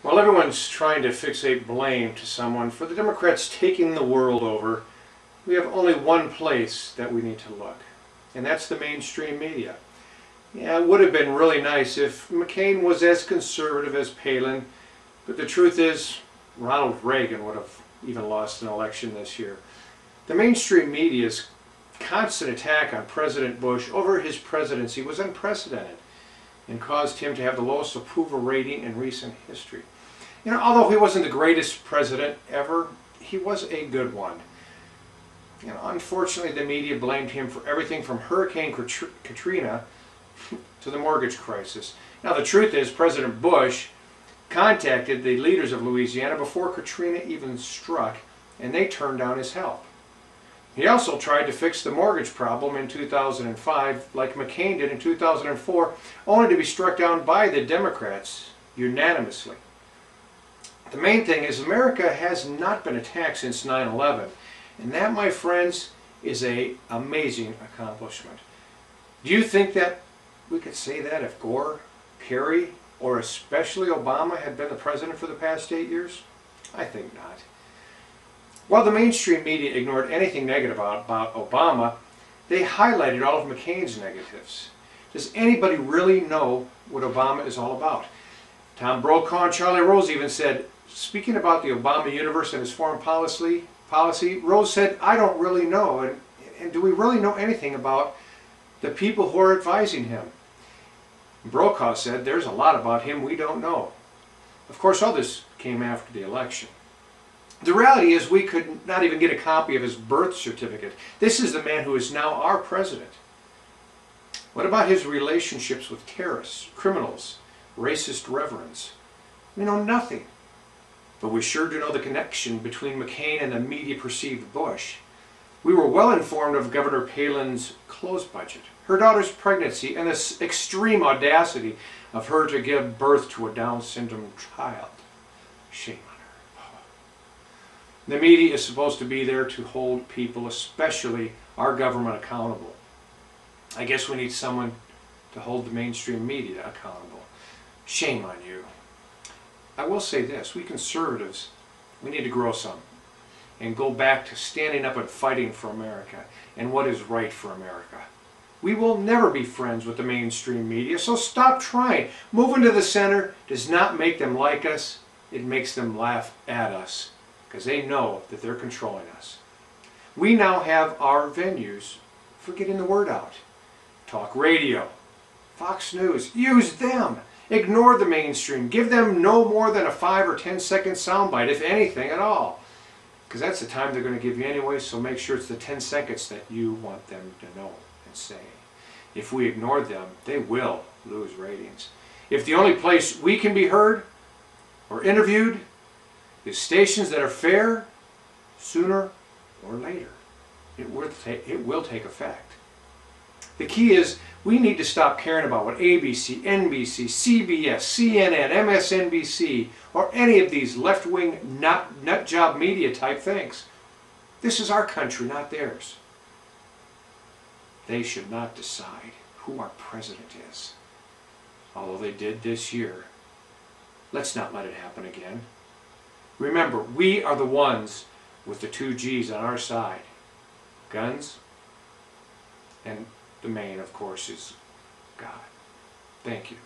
While everyone's trying to fixate blame to someone for the Democrats taking the world over, we have only one place that we need to look, and that's the mainstream media. Yeah, it would have been really nice if McCain was as conservative as Palin, but the truth is Ronald Reagan would have even lost an election this year. The mainstream media's constant attack on President Bush over his presidency was unprecedented and caused him to have the lowest approval rating in recent history. You know, although he wasn't the greatest president ever, he was a good one. You know, unfortunately, the media blamed him for everything from Hurricane Katrina to the mortgage crisis. Now, the truth is, President Bush contacted the leaders of Louisiana before Katrina even struck, and they turned down his help. He also tried to fix the mortgage problem in 2005, like McCain did in 2004, only to be struck down by the Democrats unanimously. The main thing is America has not been attacked since 9/11, and that, my friends, is an amazing accomplishment. Do you think that we could say that if Gore, Kerry, or especially Obama had been the president for the past 8 years? I think not. While the mainstream media ignored anything negative about Obama, they highlighted all of McCain's negatives. Does anybody really know what Obama is all about? Tom Brokaw and Charlie Rose even said, speaking about the Obama universe and his foreign policy, Rose said, I don't really know, and do we really know anything about the people who are advising him? Brokaw said, there's a lot about him we don't know. Of course, all this came after the election. The reality is we could not even get a copy of his birth certificate. This is the man who is now our president. What about his relationships with terrorists, criminals, racist reverends? We know nothing. But we sure do know the connection between McCain and the media-perceived Bush. We were well informed of Governor Palin's clothes budget, her daughter's pregnancy, and the extreme audacity of her to give birth to a Down syndrome child. Shame on her. The media is supposed to be there to hold people, especially our government, accountable. I guess we need someone to hold the mainstream media accountable. Shame on you. I will say this, we conservatives, we need to grow some and go back to standing up and fighting for America and what is right for America. We will never be friends with the mainstream media, so stop trying. Moving to the center does not make them like us, it makes them laugh at us because they know that they're controlling us. We now have our venues for getting the word out. Talk radio, Fox News, use them. Ignore the mainstream. Give them no more than a 5 or 10 second soundbite, if anything at all. Because that's the time they're going to give you anyway, so make sure it's the 10 seconds that you want them to know and say. If we ignore them, they will lose ratings. If the only place we can be heard or interviewed is stations that are fair, sooner or later, it will take effect. The key is we need to stop caring about what ABC, NBC, CBS, CNN, MSNBC, or any of these left-wing nut-job media type thinks. This is our country, not theirs. They should not decide who our president is, although they did this year. Let's not let it happen again. Remember, we are the ones with the 2 G's on our side. Guns, and the main, of course, is God. Thank you.